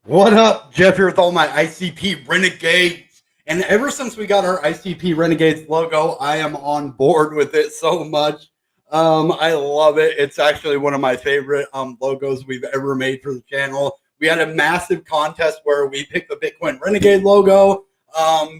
What up, Jeff here with all my ICP Renegades. And ever since we got our ICP Renegades logo, I am on board with it so much. I love it. It's actually one of my favorite logos we've ever made for the channel. We had a massive contest where we picked the Bitcoin Renegade logo,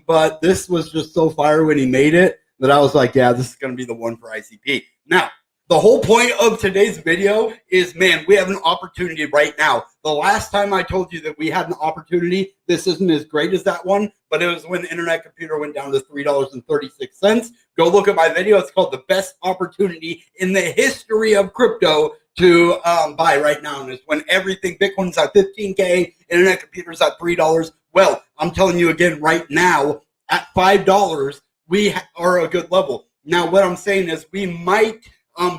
but this was just so fire when he made it that I was like, yeah, this is going to be the one for ICP. Now, the whole point of today's video is, man, we have an opportunity right now. The last time I told you that we had an opportunity, this isn't as great as that one, but it was when the internet computer went down to $3.36. Go look at my video. It's called The Best Opportunity in the History of Crypto to buy right now. And it's when everything, Bitcoin's at 15K, internet computers at $3. Well, I'm telling you again right now, at $5, we are a good level. Now, what I'm saying is we might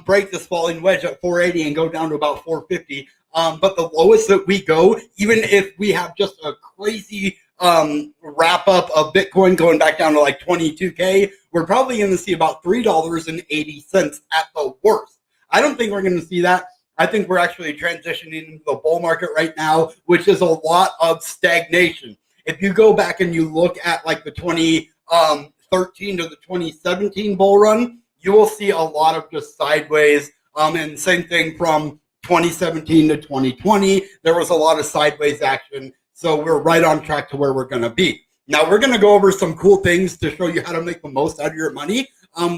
break this falling wedge at 480 and go down to about 450. But the lowest that we go, even if we have just a crazy wrap up of Bitcoin going back down to like 22K, we're probably going to see about $3.80 at the worst. I don't think we're going to see that. I think we're actually transitioning into the bull market right now, which is a lot of stagnation. If you go back and you look at like the 2013 to the 2017 bull run, you will see a lot of just sideways. And same thing from 2017 to 2020. There was a lot of sideways action. So we're right on track to where we're going to be. Now, we're going to go over some cool things to show you how to make the most out of your money.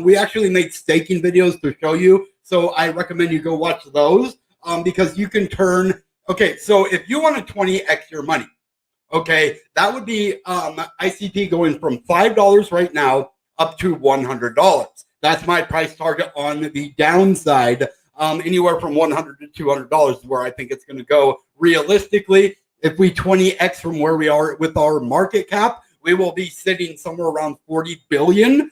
We actually made staking videos to show you. So I recommend you go watch those because you can turn. Okay, so if you want to 20x your money, okay, that would be ICP going from $5 right now up to $100. That's my price target on the downside. Anywhere from $100 to $200 is where I think it's going to go realistically. If we 20x from where we are with our market cap, we will be sitting somewhere around 40 billion,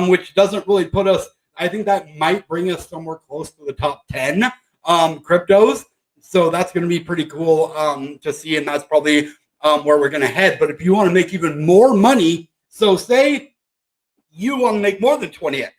which doesn't really put us. I think that might bring us somewhere close to the top 10 cryptos. So that's going to be pretty cool to see, and that's probably where we're going to head. But if you want to make even more money, so say you want to make more than 20x.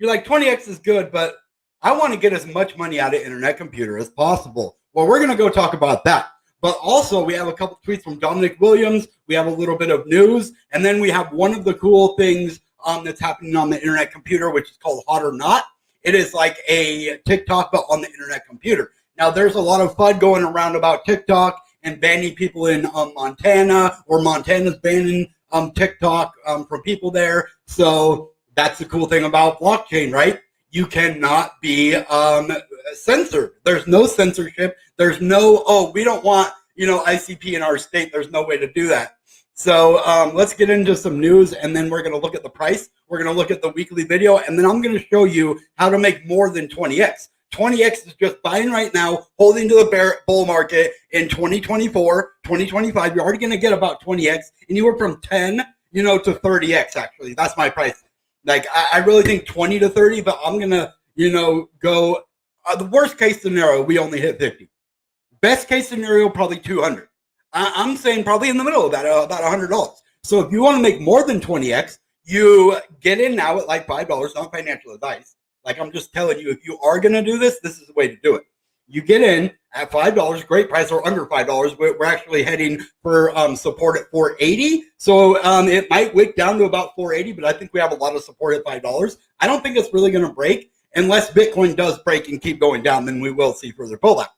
You're like, 20x is good, but I want to get as much money out of internet computer as possible. Well, we're going to go talk about that. But also, we have a couple tweets from Dominic Williams. We have a little bit of news. And then we have one of the cool things that's happening on the internet computer, which is called Hot or Not. It is like a TikTok, but on the internet computer. Now, there's a lot of FUD going around about TikTok and banning people in Montana, or Montana's banning TikTok from people there. So that's the cool thing about blockchain, right? You cannot be censored. There's no censorship. There's no, oh, we don't want, ICP in our state. There's no way to do that. So let's get into some news, and then we're going to look at the price. We're going to look at the weekly video, and then I'm going to show you how to make more than 20x. 20x is just buying right now, holding to the bull market in 2024, 2025. You're already going to get about 20x, anywhere from 10, to 30x, actually. That's my price. Like, I really think 20 to 30, but I'm going to, go, the worst case scenario, we only hit 50. Best case scenario, probably 200. I'm saying probably in the middle of that, about $100. So if you want to make more than 20x, you get in now at like $5, not financial advice. Like, I'm just telling you, if you are going to do this, this is the way to do it. You get in at $5, great price, or under $5. We're actually heading for support at 480. So it might wick down to about 480, but I think we have a lot of support at $5. I don't think it's really going to break unless Bitcoin does break and keep going down. Then we will see further pullbacks.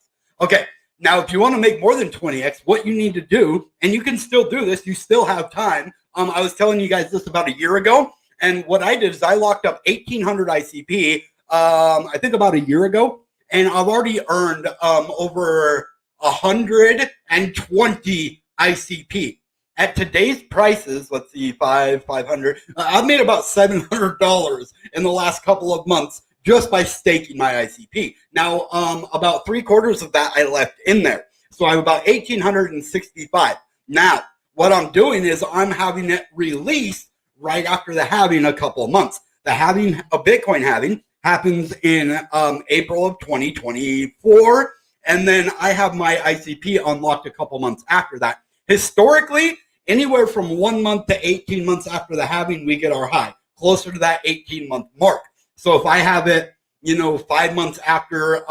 Okay, now if you want to make more than 20x, what you need to do, and you can still do this, you still have time. I was telling you guys this about a year ago, and what I did is I locked up 1,800 ICP. I think about a year ago. And I've already earned over 120 ICP. At today's prices, let's see, 500. I've made about $700 in the last couple of months just by staking my ICP. Now, about 3/4 of that I left in there. So I have about 1,865. Now, what I'm doing is I'm having it released right after the halving a couple of months. The halving, a Bitcoin halving, happens in April of 2024, and then I have my ICP unlocked a couple months after that. Historically, anywhere from 1 month to 18 months after the halving, we get our high, closer to that 18-month mark. So if I have it, 5 months after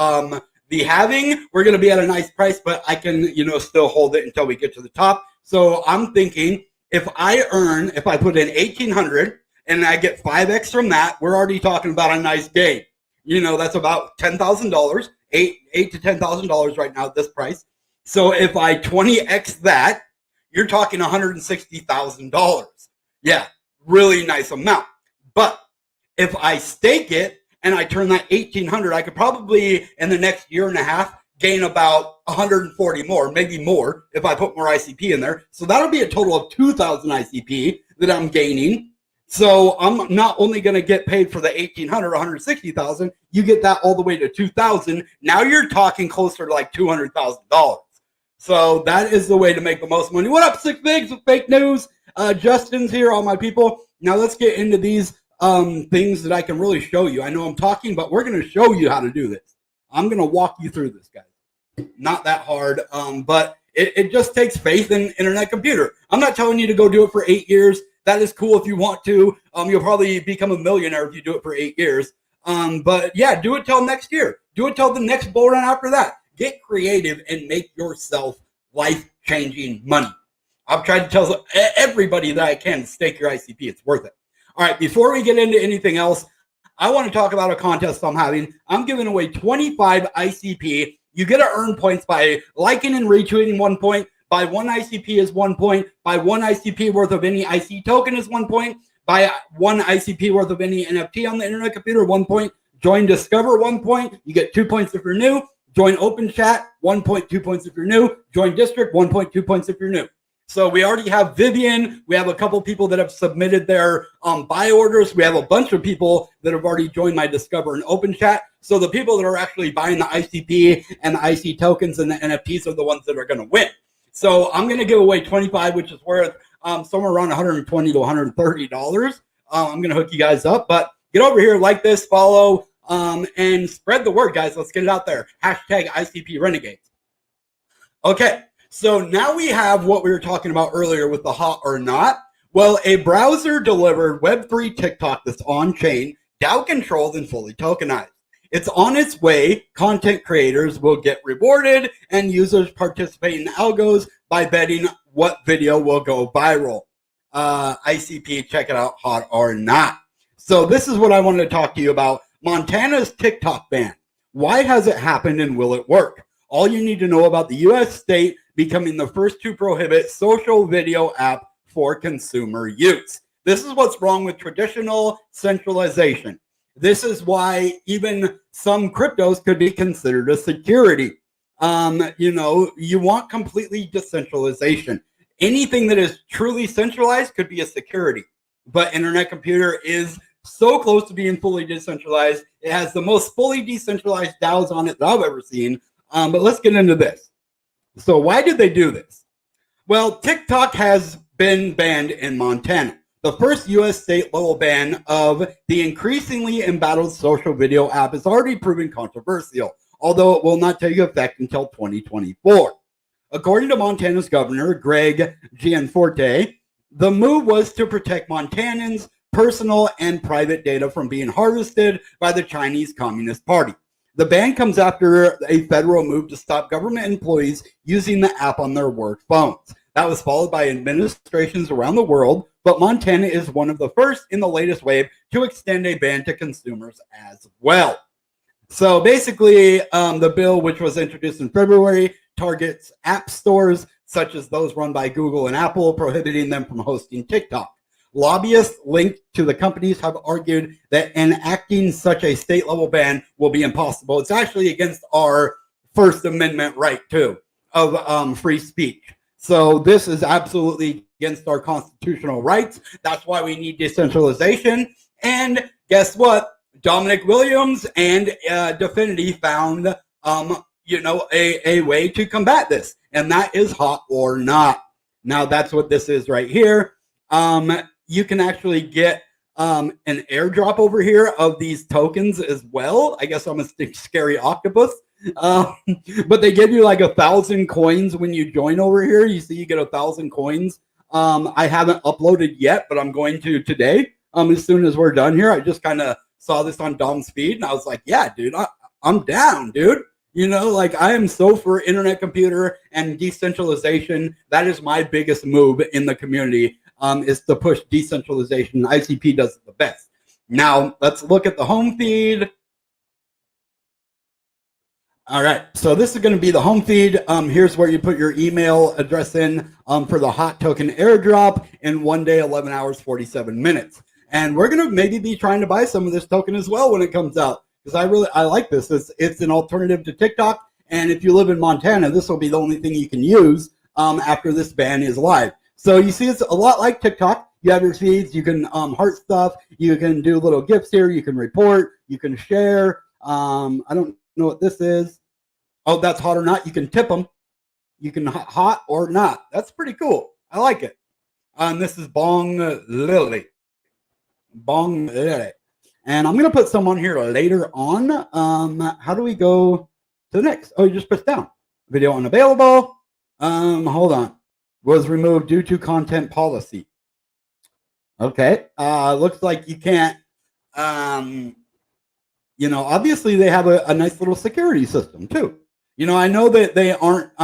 The halving, we're going to be at a nice price, but I can, still hold it until we get to the top. So I'm thinking if I put in 1,800 and I get 5x from that, we're already talking about a nice gain. That's about $10,000, eight to $10,000 right now at this price. So if I 20x that, you're talking $160,000. Yeah, really nice amount. But if I stake it and I turn that 1,800, I could probably in the next year and a half gain about 140 more, maybe more if I put more ICP in there. So that'll be a total of 2,000 ICP that I'm gaining. So I'm not only going to get paid for the 1,800, 160,000, you get that all the way to 2,000. Now you're talking closer to like $200,000. So that is the way to make the most money. What up, Sick Figs with fake news? Justin's here, all my people. Now let's get into these things that I can really show you. I know I'm talking, but we're going to show you how to do this. I'm going to walk you through this, guys. Not that hard, but it just takes faith in internet computer. I'm not telling you to go do it for 8 years. That is cool if you want to. You'll probably become a millionaire if you do it for 8 years. But yeah, do it till next year. Do it till the next bull run after that. Get creative and make yourself life-changing money. I've tried to tell everybody that I can stake your ICP. It's worth it. All right, before we get into anything else, I want to talk about a contest I'm having. I'm giving away 25 ICP. You get to earn points by liking and retweeting 1 point. By 1 ICP is 1 point. By 1 ICP worth of any IC token is 1 point. By 1 ICP worth of any NFT on the internet computer, 1 point. Join Discover, 1 point. You get 2 points if you're new. Join Open Chat, 1 point, 2 points if you're new. Join District, 1 point, 2 points if you're new. So we already have Vivian. We have a couple people that have submitted their buy orders. We have a bunch of people that have already joined my Discover and Open Chat. So the people that are actually buying the ICP and the IC tokens and the NFTs are the ones that are going to win. So I'm going to give away 25, which is worth somewhere around $120 to $130. I'm going to hook you guys up. But get over here, like this, follow, and spread the word, guys. Let's get it out there. Hashtag ICP Renegades. Okay. So now we have what we were talking about earlier with the hot or not. Well, a browser-delivered Web3 TikTok that's on-chain, DAO-controlled, and fully tokenized. It's on its way. Content creators will get rewarded, and users participate in algos by betting what video will go viral. ICP, check it out, hot or not. So this is what I wanted to talk to you about. Montana's TikTok ban. Why has it happened, and will it work? All you need to know about the U.S. state becoming the first to prohibit social video app for consumer use. This is what's wrong with traditional centralization. This is why even some cryptos could be considered a security. You want completely decentralization. Anything that is truly centralized could be a security. But internet computer is so close to being fully decentralized. It has the most fully decentralized DAOs on it that I've ever seen. But let's get into this. So why did they do this? Well, TikTok has been banned in Montana, the first U.S. state level ban of the increasingly embattled social video app is already proven controversial, although it will not take effect until 2024. According to Montana's governor, Greg Gianforte, the move was to protect Montanans' personal and private data from being harvested by the Chinese Communist Party. The ban comes after a federal move to stop government employees using the app on their work phones. That was followed by administrations around the world, but Montana is one of the first in the latest wave to extend a ban to consumers as well. So basically, the bill, which was introduced in February, targets app stores such as those run by Google and Apple, prohibiting them from hosting TikTok. Lobbyists linked to the companies have argued that enacting such a state-level ban will be impossible. It's actually against our First Amendment right, too, of free speech. So this is absolutely against our constitutional rights. That's why we need decentralization. And guess what? Dominic Williams and Definity found, a way to combat this, and that is hot or not. Now, that's what this is right here. You can actually get an airdrop over here of these tokens as well. I guess I'm a scary octopus. But they give you like 1,000 coins when you join over here. You see you get 1,000 coins. I haven't uploaded yet, but I'm going to today. As soon as we're done here. I just kind of saw this on Dom's feed, and I was like, yeah, dude, I'm down, dude. You know, like I am so for internet computer and decentralization. That is my biggest move in the community, is to push decentralization. ICP does it the best. Now, let's look at the home feed. All right, so this is going to be the home feed. Here's where you put your email address in for the hot token airdrop in 1 day, 11 hours, 47 minutes. And we're going to maybe be trying to buy some of this token as well when it comes out, because I like this. It's an alternative to TikTok, and if you live in Montana, this will be the only thing you can use after this ban is live. So you see, it's a lot like TikTok. You have your feeds, you can heart stuff, you can do little gifts here, you can report, you can share. I don't know what this is. Oh, that's hot or not. You can tip them. You can hot or not. That's pretty cool. I like it. This is Bong Lily. Bong Lily. And I'm going to put some on here later on. How do we go to the next? Oh, you just press down. Video unavailable. Hold on. Was removed due to content policy. Okay. Looks like you can't. You know, obviously they have a nice little security system too. You know, I know that they aren't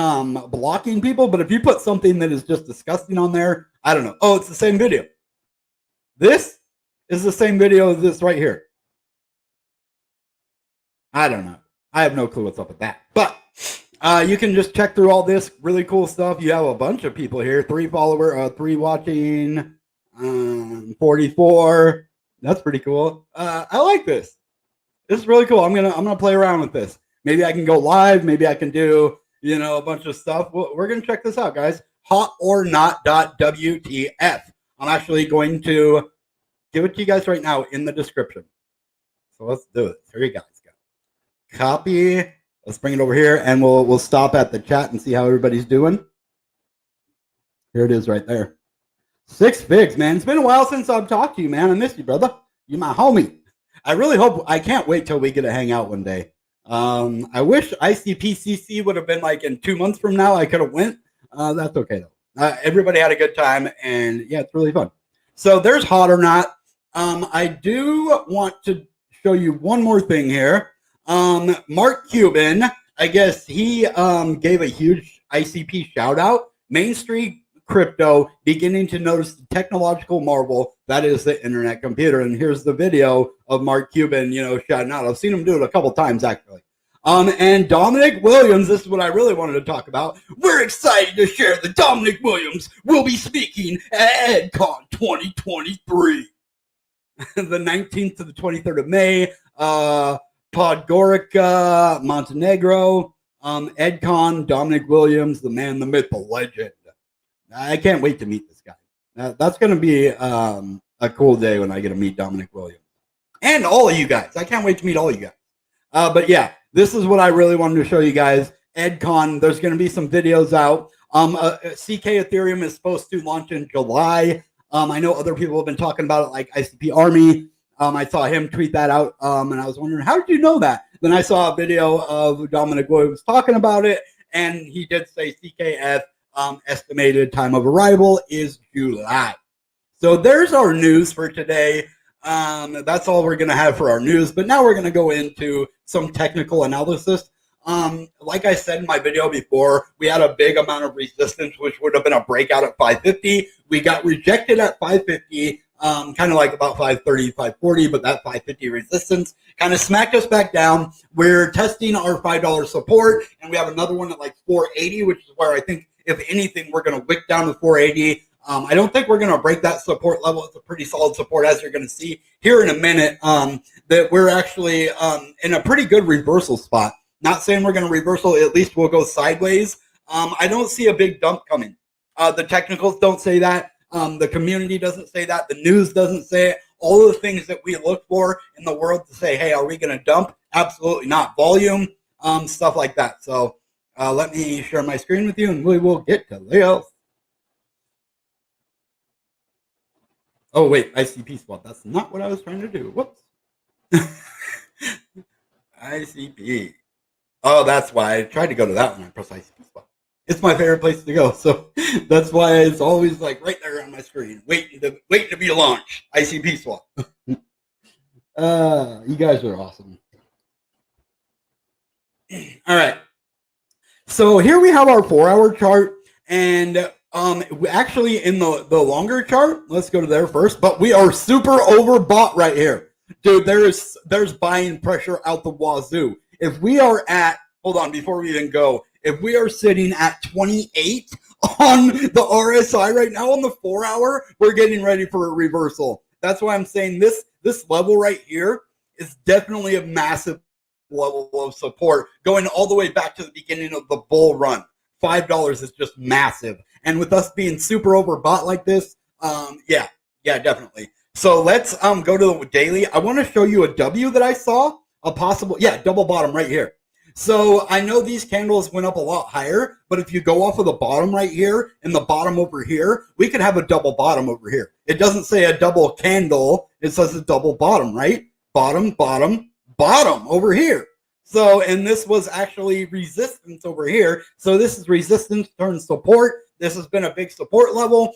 blocking people, but if you put something that is just disgusting on there, I don't know. Oh, it's the same video. This is the same video as this right here. I don't know. I have no clue what's up with that. But you can just check through all this really cool stuff. You have a bunch of people here. 3 watching, 44. That's pretty cool. I like this. This is really cool. I'm gonna play around with this. Maybe I can go live. Maybe I can do, you know, a bunch of stuff. We're gonna check this out, guys. Hotornot.wtf. I'm actually going to give it to you guys right now in the description. So let's do it. Here you guys go. Copy. Let's bring it over here, and we'll stop at the chat and see how everybody's doing. Here it is right there. 6 figs, man. It's been a while since I've talked to you, man. I miss you, brother. You my homie. I can't wait till we get to hang out one day. I wish ICPCC would have been like in 2 months from now. I could have went. That's okay though. Everybody had a good time, and yeah, it's really fun. So there's hot or not. I do want to show you one more thing here. Mark Cuban, I guess he gave a huge ICP shout out. Main Street Crypto beginning to notice the technological marvel that is the internet computer. And here's the video of Mark Cuban, you know, shouting out. I've seen him do it a couple times actually. And Dominic Williams, this is what I really wanted to talk about. We're excited to share that Dominic Williams will be speaking at EdCon 2023. The 19th to the 23rd of May, Podgorica, Montenegro, EdCon, Dominic Williams, the man, the myth, the legend. I can't wait to meet this guy. That's going to be a cool day when I get to meet Dominic Williams. And all of you guys. I can't wait to meet all of you guys. But yeah, this is what I really wanted to show you guys. EdCon, there's going to be some videos out. CK Ethereum is supposed to launch in July. I know other people have been talking about it, like ICP Army. I saw him tweet that out, and I was wondering, how did you know that? Then I saw a video of Dominic Williams talking about it, and he did say CKF estimated time of arrival is July. So there's our news for today. That's all we're going to have for our news, but now we're going to go into some technical analysis. Like I said in my video before, we had a big amount of resistance, which would have been a breakout at 550. We got rejected at 550, kind of like about 530, 540, but that 550 resistance kind of smacked us back down. We're testing our $5 support, and we have another one at like 480, which is where I think, if anything, we're going to wick down to 480. I don't think we're going to break that support level. It's a pretty solid support, as you're going to see here in a minute, that we're actually in a pretty good reversal spot. Not saying we're going to reversal, at least we'll go sideways. I don't see a big dump coming. The technicals don't say that. The community doesn't say that. The news doesn't say it. All the things that we look for in the world to say, hey, are we going to dump? Absolutely not. Volume, stuff like that. So let me share my screen with you, and we will get to this. Oh, wait, ICP swap. That's not what I was trying to do. Whoops. ICP. Oh, that's why I tried to go to that one. I pressed ICP swap. It's my favorite place to go, so that's why it's always like right there on my screen, waiting to be launched. ICP swap. You guys are awesome. All right. So here we have our 4-hour chart, and actually in the longer chart, let's go to there first. But we are super overbought right here, dude. There's buying pressure out the wazoo. If we are at, hold on, before we even go, if we are sitting at 28 on the RSI right now on the 4-hour, we're getting ready for a reversal. That's why I'm saying this level right here is definitely a massive level of support going all the way back to the beginning of the bull run. $5 is just massive. And with us being super overbought like this, yeah, definitely. So let's go to the daily. I want to show you a W that I saw, a possible, double bottom right here. So I know these candles went up a lot higher, but if you go off of the bottom right here and the bottom over here, we could have a double bottom over here. It doesn't say a double candle. It says a double bottom, right? Bottom, bottom, bottom over here. So, and this was actually resistance over here. So this is resistance turns support. This has been a big support level.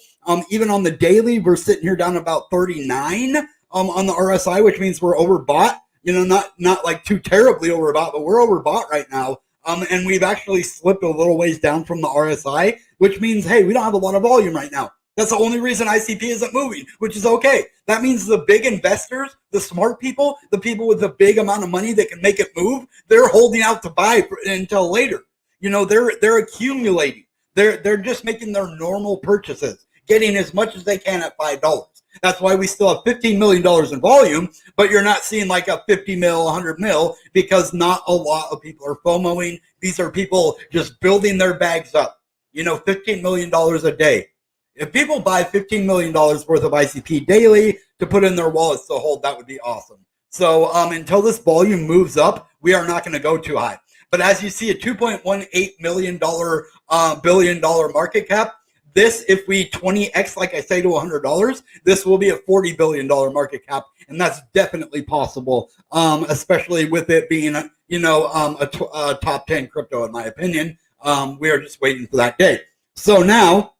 Even on the daily, we're sitting here down about 39 on the RSI, which means we're overbought. You know, not like too terribly overbought, but we're overbought right now. And we've actually slipped a little ways down from the RSI, which means, hey, we don't have a lot of volume right now. That's the only reason ICP isn't moving, which is okay. That means the big investors, the smart people, the people with a big amount of money that can make it move, they're holding out to buy until later. You know, they're accumulating. They're just making their normal purchases, getting as much as they can at $5. That's why we still have $15 million in volume, but you're not seeing like a 50 mil, 100 mil, because not a lot of people are FOMOing. These are people just building their bags up. You know, $15 million a day. If people buy $15 million worth of ICP daily to put in their wallets to hold, that would be awesome. So until this volume moves up, we are not going to go too high. But as you see, a $2.18 million billion market cap, this, if we 20x, like I say, to $100, this will be a $40 billion market cap. And that's definitely possible, especially with it being, you know, a top 10 crypto, in my opinion. We are just waiting for that day. So now,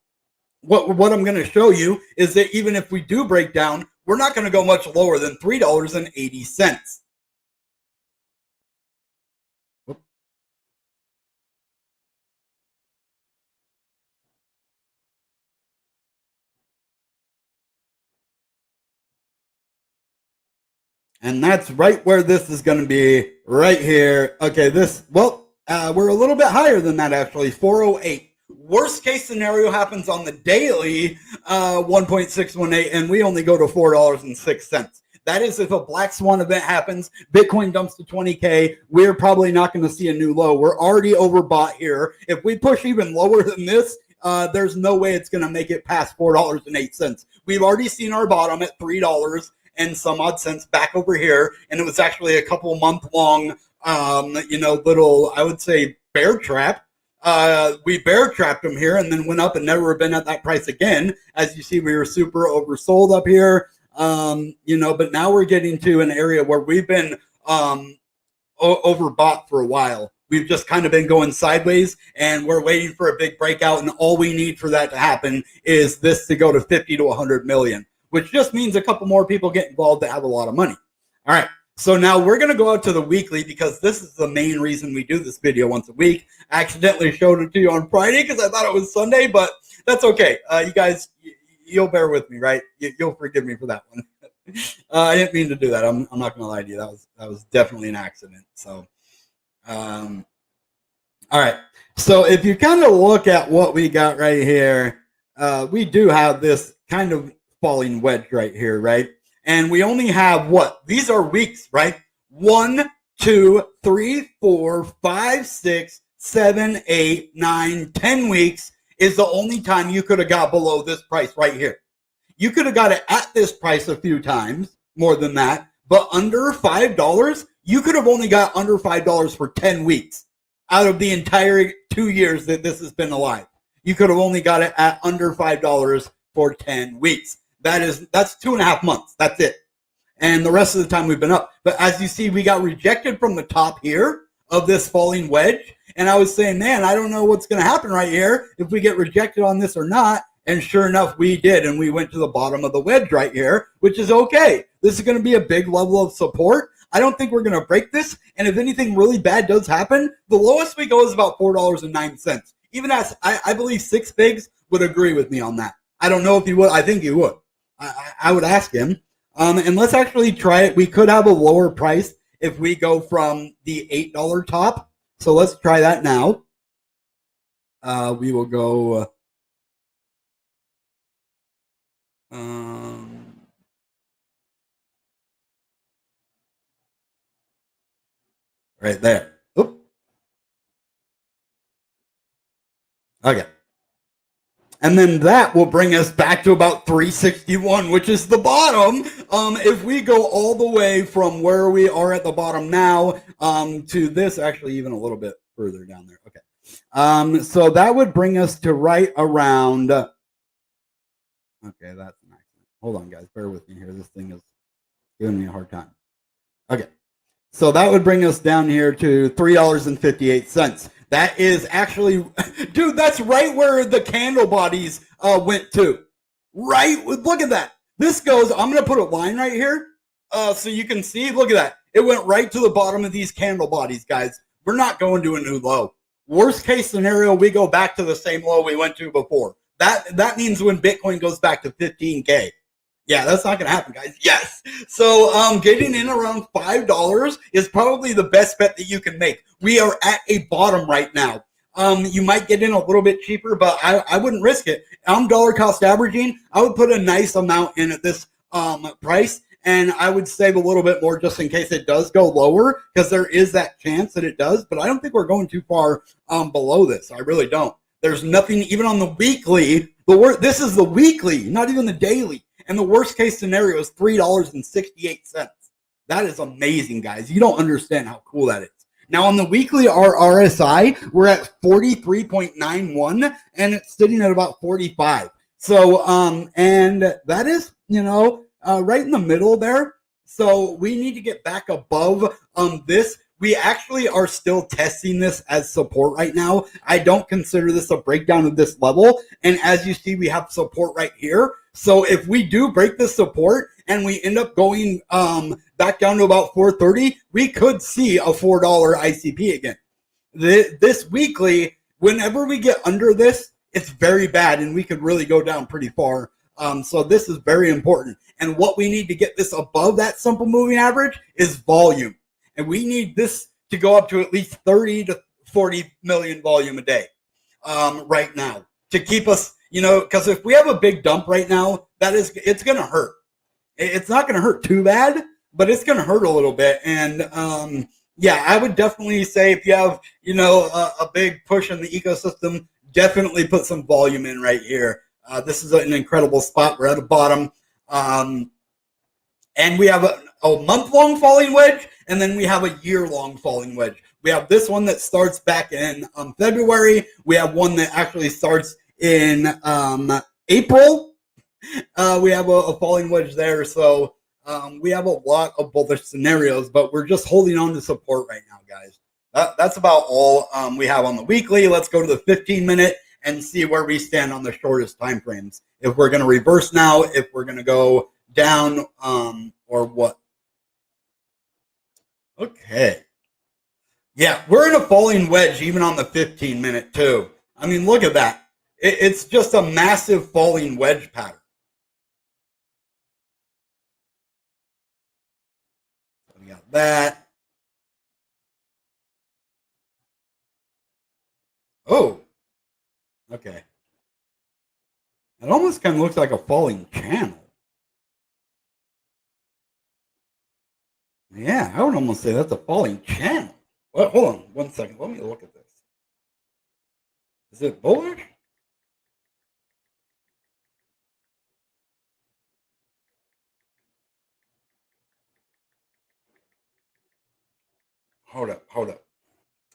what I'm going to show you is that even if we do break down, we're not going to go much lower than $3.80. And that's right where this is going to be, right here. Okay, we're a little bit higher than that, actually, 408. Worst case scenario happens on the daily, 1.618, and we only go to $4.06. That is if a black swan event happens, Bitcoin dumps to 20K, we're probably not going to see a new low. We're already overbought here. If we push even lower than this, there's no way it's going to make it past $4.08. We've already seen our bottom at $3 and some odd cents back over here, and it was actually a couple month long, little, I would say, bear trap. We bear trapped them here and then went up and never been at that price again. As you see, we were super oversold up here, but now we're getting to an area where we've been overbought for a while. We've just kind of been going sideways, and we're waiting for a big breakout, and all we need for that to happen is this to go to 50 to 100 million, which just means a couple more people get involved that have a lot of money. All right. So now we're going to go out to the weekly, because this is the main reason we do this video once a week. I accidentally showed it to you on Friday because I thought it was Sunday, but that's okay. You guys, you'll bear with me, right? You'll forgive me for that one. I didn't mean to do that. I'm not going to lie to you. That was definitely an accident. So, all right. So if you kind of look at what we got right here, we do have this kind of falling wedge right here, right? And we only have what? These are weeks, right? 1, 2, 3, 4, 5, 6, 7, 8, 9, 10 weeks is the only time you could have got below this price right here. You could have got it at this price a few times, more than that, but under $5, you could have only got under $5 for 10 weeks out of the entire 2 years that this has been alive. You could have only got it at under $5 for 10 weeks. That's 2.5 months. That's it. And the rest of the time we've been up. But as you see, we got rejected from the top here of this falling wedge. And I was saying, man, I don't know what's going to happen right here if we get rejected on this or not. And sure enough, we did. And we went to the bottom of the wedge right here, which is okay. This is going to be a big level of support. I don't think we're going to break this. And if anything really bad does happen, the lowest we go is about $4.09. Even as I believe Six Figs would agree with me on that. I don't know if he would. I think he would. I would ask him. And let's actually try it. We could have a lower price if we go from the $8 top. So let's try that now. We will go right there. Oop. Okay. And then that will bring us back to about 361, which is the bottom. If we go all the way from where we are at the bottom now to this, actually even a little bit further down there. Okay. So that would bring us to right around. Okay, that's an accident. Hold on, guys. Bear with me here. This thing is giving me a hard time. Okay. So that would bring us down here to $3.58. That is actually, dude, that's right where the candle bodies went to. Right? Look at that. This goes, I'm going to put a line right here so you can see. Look at that. It went right to the bottom of these candle bodies, guys. We're not going to a new low. Worst case scenario, we go back to the same low we went to before. That means when Bitcoin goes back to 15K. Yeah, that's not going to happen, guys. Yes. So getting in around $5 is probably the best bet that you can make. We are at a bottom right now. You might get in a little bit cheaper, but I wouldn't risk it. I'm dollar cost averaging. I would put a nice amount in at this price, and I would save a little bit more just in case it does go lower, because there is that chance that it does. But I don't think we're going too far below this. I really don't. There's nothing even on the weekly. This is the weekly, not even the daily. And the worst case scenario is $3.68. That is amazing, guys. You don't understand how cool that is. Now, on the weekly RSI, we're at 43.91, and it's sitting at about 45. So, and that is, right in the middle there. So we need to get back above this. We actually are still testing this as support right now. I don't consider this a breakdown of this level. And as you see, we have support right here. So if we do break the support and we end up going back down to about 430, we could see a $4 ICP again. This weekly, whenever we get under this, it's very bad and we could really go down pretty far. So this is very important. And what we need to get this above that simple moving average is volume. And we need this to go up to at least 30 to 40 million volume a day right now to keep us, because if we have a big dump right now, it's going to hurt. It's not going to hurt too bad, but it's going to hurt a little bit. And yeah, I would definitely say if you have, a big push in the ecosystem, definitely put some volume in right here. This is an incredible spot. We're at the bottom. And we have a month-long falling wedge, and then we have a year-long falling wedge. We have this one that starts back in February. We have one that actually starts in April. We have a falling wedge there. So we have a lot of bullish scenarios, but we're just holding on to support right now, guys. That's about all we have on the weekly. Let's go to the 15-minute and see where we stand on the shortest time frames. If we're going to reverse now, if we're going to go down or what. Okay. Yeah, we're in a falling wedge even on the 15-minute too. I mean, look at that. It's just a massive falling wedge pattern. So we got that. Oh, okay. It almost kind of looks like a falling channel. Yeah, I would almost say that's a falling channel. Well, hold on 1 second. Let me look at this. Is it bullish? Hold up.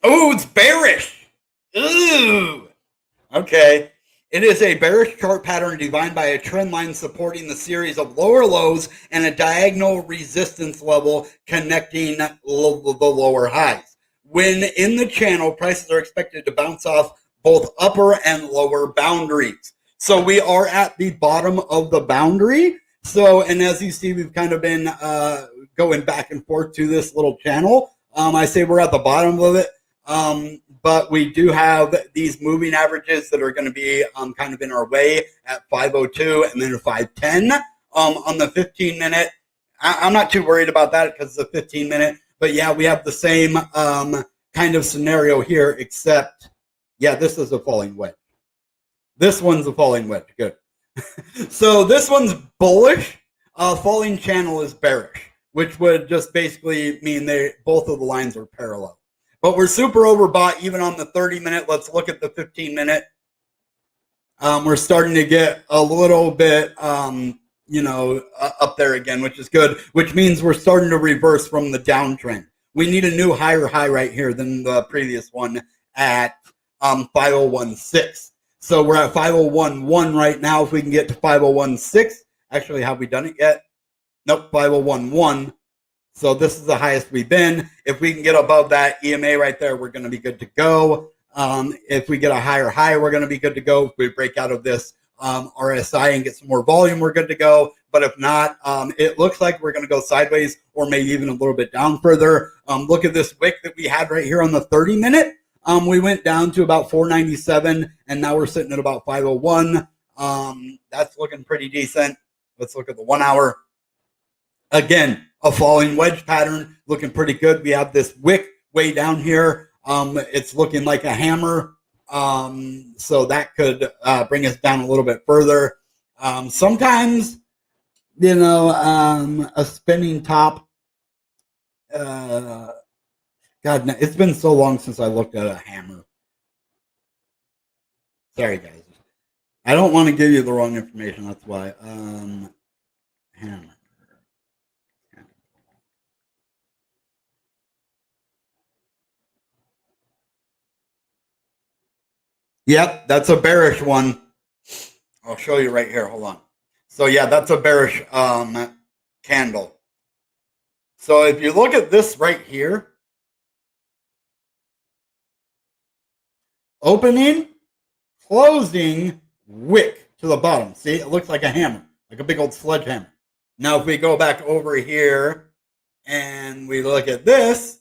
Oh, it's bearish. Ooh. Okay. It is a bearish chart pattern defined by a trend line supporting the series of lower lows and a diagonal resistance level connecting the lower highs. When in the channel, prices are expected to bounce off both upper and lower boundaries. So we are at the bottom of the boundary. So, and as you see, we've kind of been going back and forth to this little channel. I say we're at the bottom of it, but we do have these moving averages that are going to be kind of in our way at 502 and then 510 on the 15-minute. I'm not too worried about that because it's a 15-minute. But yeah, we have the same kind of scenario here, except, yeah, this is a falling wedge. This one's a falling wedge. Good. So this one's bullish. Falling channel is bearish, which would just basically mean both of the lines are parallel. But we're super overbought even on the 30-minute. Let's look at the 15-minute. We're starting to get a little bit, up there again, which is good, which means we're starting to reverse from the downtrend. We need a new higher high right here than the previous one at 5016. So we're at 5011 right now. If we can get to 5016, actually, have we done it yet? Nope, 5011. So this is the highest we've been. If we can get above that EMA right there, we're going to be good to go. If we get a higher high, we're going to be good to go. If we break out of this RSI and get some more volume, we're good to go. But if not, it looks like we're going to go sideways or maybe even a little bit down further. Look at this wick that we had right here on the 30-minute. We went down to about 497, and now we're sitting at about 501. That's looking pretty decent. Let's look at the 1 hour. Again, a falling wedge pattern, looking pretty good. We have this wick way down here. It's looking like a hammer. So that could bring us down a little bit further. Sometimes, a spinning top. God, it's been so long since I looked at a hammer. Sorry, guys. I don't want to give you the wrong information. That's why. Hammer. Yep, that's a bearish one. I'll show you right here. Hold on. So yeah, that's a bearish candle. So if you look at this right here, opening, closing, wick to the bottom. See, it looks like a hammer, like a big old sledgehammer. Now, if we go back over here and we look at this,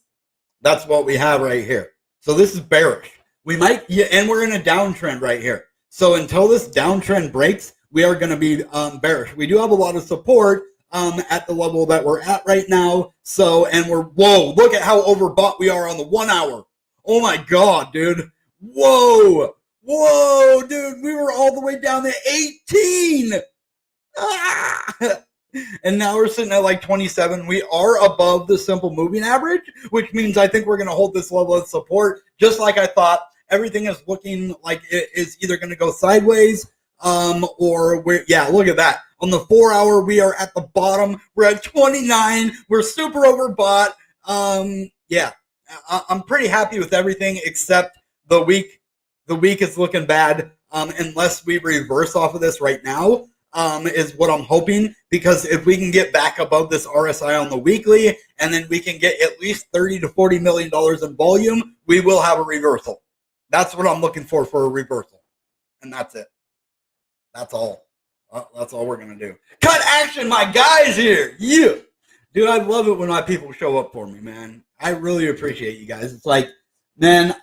that's what we have right here. So this is bearish. We might, and we're in a downtrend right here. So until this downtrend breaks, we are going to be bearish. We do have a lot of support at the level that we're at right now. So, and whoa, look at how overbought we are on the 1 hour. Oh my God, dude. Whoa, dude. We were all the way down to 18. And now we're sitting at like 27. We are above the simple moving average, which means I think we're going to hold this level of support just like I thought. Everything is looking like it is either going to go sideways or look at that. On the 4 hour, we are at the bottom. We're at 29. We're super overbought. I'm pretty happy with everything except the week. The week is looking bad unless we reverse off of this right now. Is what I'm hoping, because if we can get back above this RSI on the weekly and then we can get at least $30 to $40 million in volume, we will have a reversal. That's what I'm looking for a reversal. And that's it. That's all. That's all we're going to do. Cut action, my guys here. You. Dude, I love it when my people show up for me, man. I really appreciate you guys. It's like, man,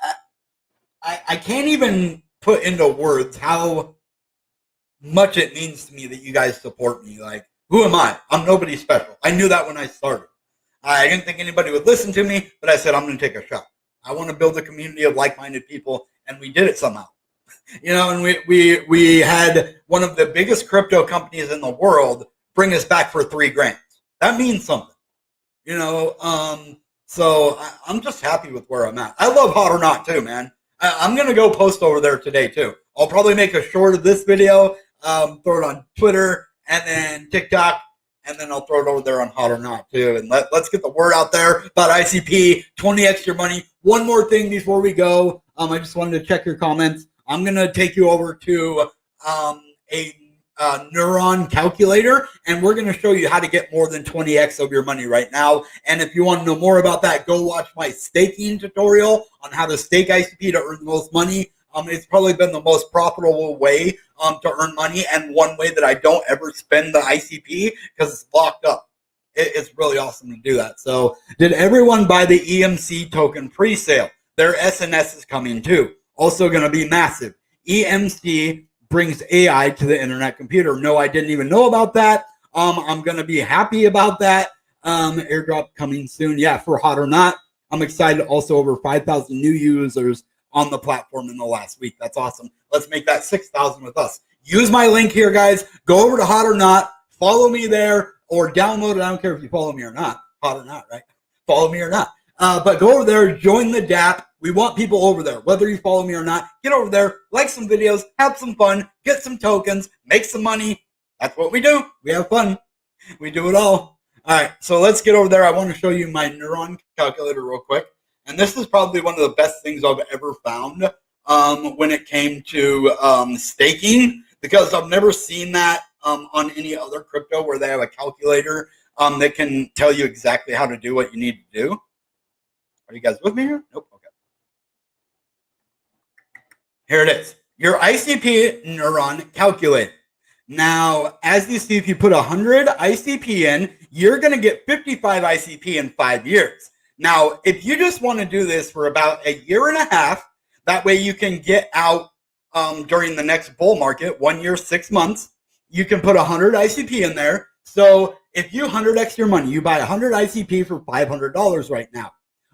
I can't even put into words how much it means to me that you guys support me. Like, who am I? I'm nobody special. I knew that when I started. I didn't think anybody would listen to me, but I said, I'm going to take a shot. I want to build a community of like-minded people, and we did it somehow. And we had one of the biggest crypto companies in the world bring us back for $3,000. That means something. So I'm just happy with where I'm at. I love Hot or Not too, man. I'm going to go post over there today too. I'll probably make a short of this video, throw it on Twitter and then TikTok, and then I'll throw it over there on Hot or Not too. And let's get the word out there about ICP, 20x your money. One more thing before we go. I just wanted to check your comments. I'm going to take you over to a neuron calculator, and we're going to show you how to get more than 20x of your money right now. And if you want to know more about that, go watch my staking tutorial on how to stake ICP to earn the most money. It's probably been the most profitable way to earn money, and one way that I don't ever spend the ICP because it's locked up. It's really awesome to do that. So did everyone buy the EMC token pre-sale? Their SNS is coming too. Also going to be massive. EMC brings AI to the internet computer. No, I didn't even know about that. I'm going to be happy about that. Airdrop coming soon. Yeah, for hot or not. I'm excited. Also, over 5,000 new users on the platform in the last week. That's awesome. Let's make that 6,000 with us. Use my link here, guys. Go over to hot or not. Follow me there or download it. I don't care if you follow me or not. Hot or not, right? Follow me or not. But go over there, join the DApp. We want people over there. Whether you follow me or not, get over there, like some videos, have some fun, get some tokens, make some money. That's what we do. We have fun. We do it all. All right, so let's get over there. I want to show you my neuron calculator real quick. And this is probably one of the best things I've ever found when it came to staking, because I've never seen that on any other crypto where they have a calculator that can tell you exactly how to do what you need to do. Are you guys with me here? Nope. Okay. Here it is. Your ICP neuron calculator. Now, as you see, if you put 100 ICP in, you're going to get 55 ICP in 5 years. Now, if you just want to do this for about a year and a half, that way you can get out during the next bull market, 1 year, 6 months, you can put 100 ICP in there. So if you 100x your money, you buy 100 ICP for $500 right now.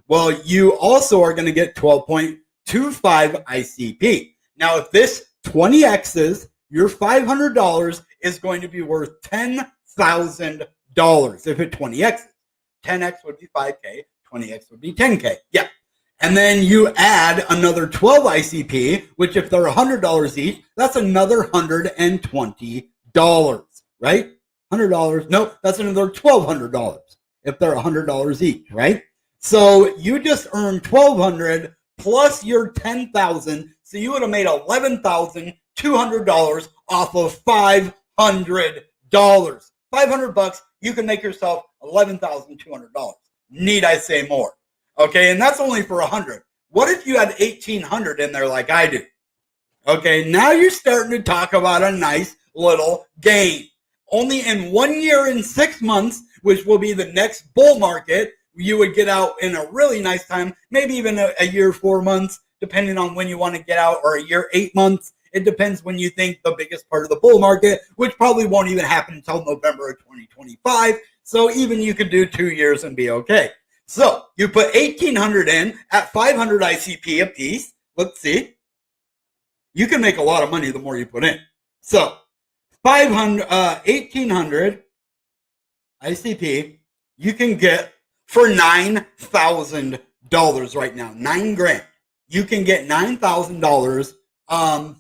Well, you also are going to get 12.25 ICP. Now, if this 20x's, your $500 is going to be worth $10,000 if it 20x. 10x would be 5K, 20x would be 10K. Yeah. And then you add another 12 ICP, which if they're $100 each, that's another $120, right? $100. Nope, that's another $1,200 if they're $100 each, right? So you just earned $1,200 plus your $10,000. So you would have made $11,200 off of $500. $500, you can make yourself $11,200. Need I say more? Okay, and that's only for 100. What if you had 1,800 in there like I do? Okay, now you're starting to talk about a nice little gain. Only in 1 year and 6 months, which will be the next bull market, you would get out in a really nice time, maybe even a year, 4 months, depending on when you want to get out, or a year, 8 months. It depends when you think the biggest part of the bull market, which probably won't even happen until November of 2025. So even you could do 2 years and be okay. So you put 1,800 in at 500 ICP a piece. Let's see. You can make a lot of money the more you put in. So 1,800 ICP you can get for $9,000 right now. $9,000. You can get $9,000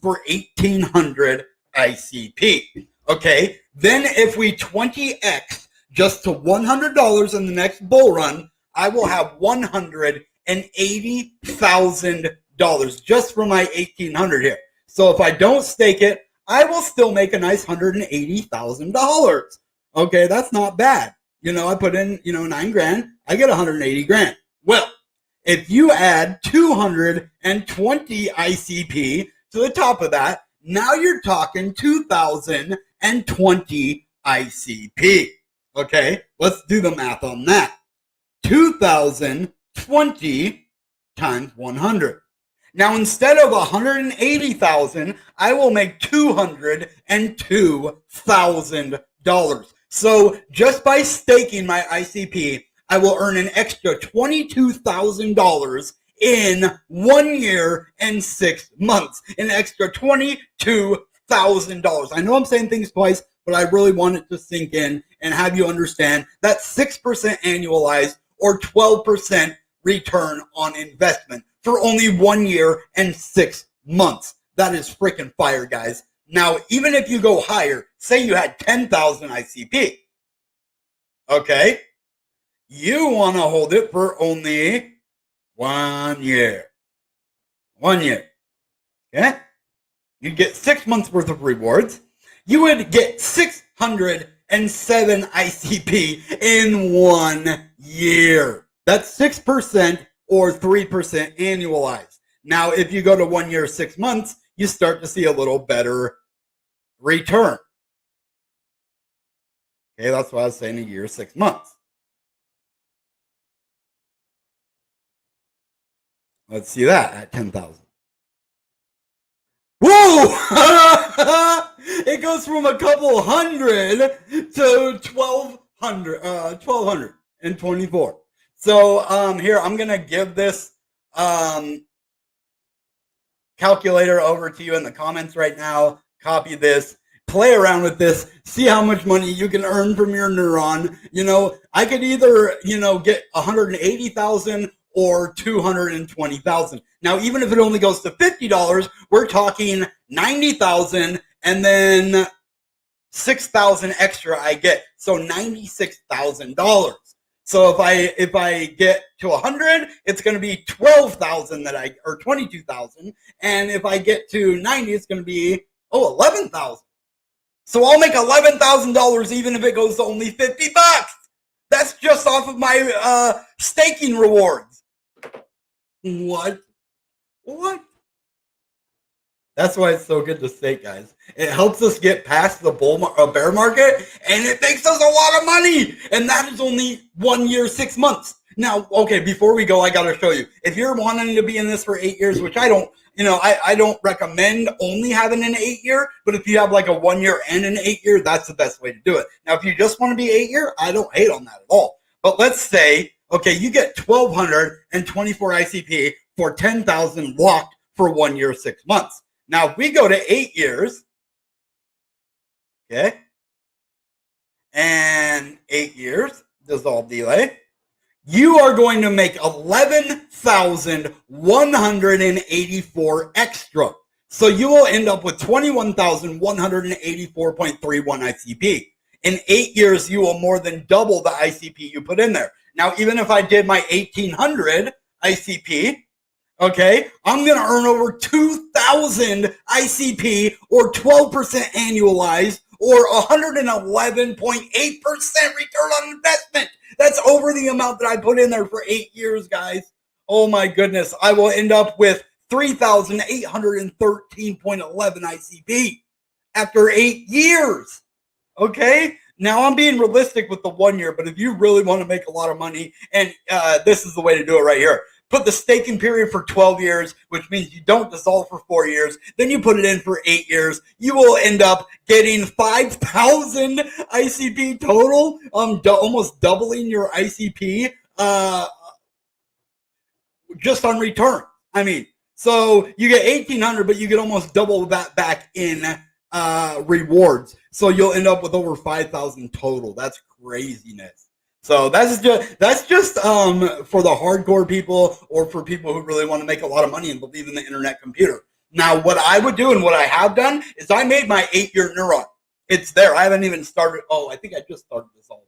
for 1,800 ICP. Okay. Then if we 20x just to $100 in the next bull run, I will have $180,000 just for my 1,800 here. So if I don't stake it, I will still make a nice $180,000. Okay, that's not bad. You know, I put in, $9,000, I get $180,000. Well, if you add 220 ICP to the top of that, now you're talking 2,020 ICP. Okay, let's do the math on that. 2,020 times 100. Now, instead of 180,000, I will make $202,000. So just by staking my ICP, I will earn an extra $22,000 in 1 year and 6 months. An extra $22,000. I know I'm saying things twice, but I really want it to sink in and have you understand that 6% annualized or 12% return on investment for only 1 year and 6 months. That is freaking fire, guys. Now, even if you go higher, say you had 10,000 ICP, okay, you want to hold it for only 1 year. 1 year. Okay? You get 6 months worth of rewards. You would get 607 ICP in 1 year. That's 6% or 3% annualized. Now, if you go to 1 year, 6 months, you start to see a little better return. Okay, that's why I was saying a year, 6 months. Let's see that at 10,000. Whoa! It goes from a couple hundred to 1,224. So here, I'm going to give this calculator over to you in the comments right now. Copy this. Play around with this. See how much money you can earn from your neuron. You know, I could either, get 180,000 or 220,000. Now, even if it only goes to $50, we're talking 90,000 and then 6,000 extra I get. So $96,000. So if I get to 100, it's going to be 12,000 or 22,000. And if I get to 90, it's going to be 11,000. So I'll make $11,000 even if it goes to only $50. That's just off of my staking rewards. What? That's why it's so good to stake, guys. It helps us get past the bear market, and it makes us a lot of money. And that is only 1 year, 6 months. Now, okay, before we go, I got to show you. If you're wanting to be in this for 8 years, which I don't, I don't recommend only having an 8 year, but if you have like a 1 year and an 8 year, that's the best way to do it. Now, if you just want to be 8 year, I don't hate on that at all. But let's say, okay, you get 1,224 ICP for 10,000 locked for 1 year, 6 months. Now, if we go to 8 years, okay, and 8 years, dissolve delay, you are going to make 11,184 extra. So you will end up with 21,184.31 ICP. In 8 years, you will more than double the ICP you put in there. Now, even if I did my 1,800 ICP, okay, I'm going to earn over 2,000 ICP or 12% annualized or 111.8% return on investment. That's over the amount that I put in there for 8 years, guys. Oh my goodness. I will end up with 3,813.11 ICP after 8 years. Okay? Now I'm being realistic with the 1 year, but if you really want to make a lot of money, and this is the way to do it right here. Put the staking period for 12 years, which means you don't dissolve for 4 years. Then you put it in for 8 years. You will end up getting 5,000 ICP total, almost doubling your ICP just on return. I mean, so you get 1,800, but you get almost double that back in rewards. So you'll end up with over 5,000 total. That's craziness. So that's just for the hardcore people or for people who really want to make a lot of money and believe in the internet computer. Now, what I would do and what I have done is I made my 8-year neuron. It's there. I haven't even started. Oh, I think I just started dissolving.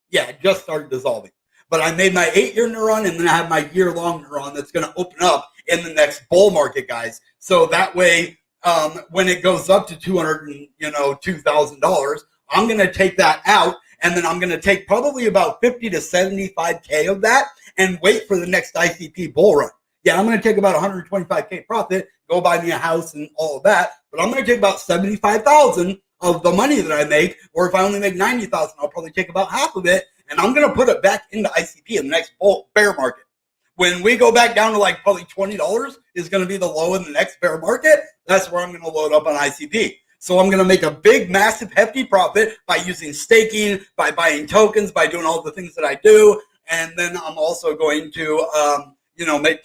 Yeah, I just started dissolving. But I made my 8-year neuron, and then I have my year-long neuron that's going to open up in the next bull market, guys. So that way, when it goes up to $202,000, I'm going to take that out. And then I'm going to take probably about 50 to 75K of that and wait for the next ICP bull run. Yeah, I'm going to take about 125K profit, go buy me a house and all of that. But I'm going to take about 75,000 of the money that I make. Or if I only make 90,000, I'll probably take about half of it. And I'm going to put it back into ICP in the next bear market. When we go back down to like probably $20 is going to be the low in the next bear market. That's where I'm going to load up on ICP. So I'm going to make a big, massive, hefty profit by using staking, by buying tokens, by doing all the things that I do. And then I'm also going to,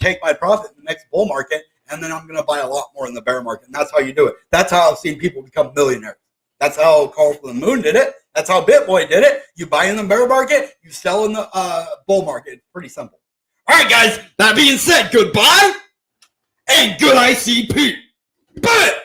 take my profit in the next bull market. And then I'm going to buy a lot more in the bear market. And that's how you do it. That's how I've seen people become millionaires. That's how Carl from the Moon did it. That's how BitBoy did it. You buy in the bear market, you sell in the bull market. It's pretty simple. All right, guys. That being said, goodbye and good ICP. Bye.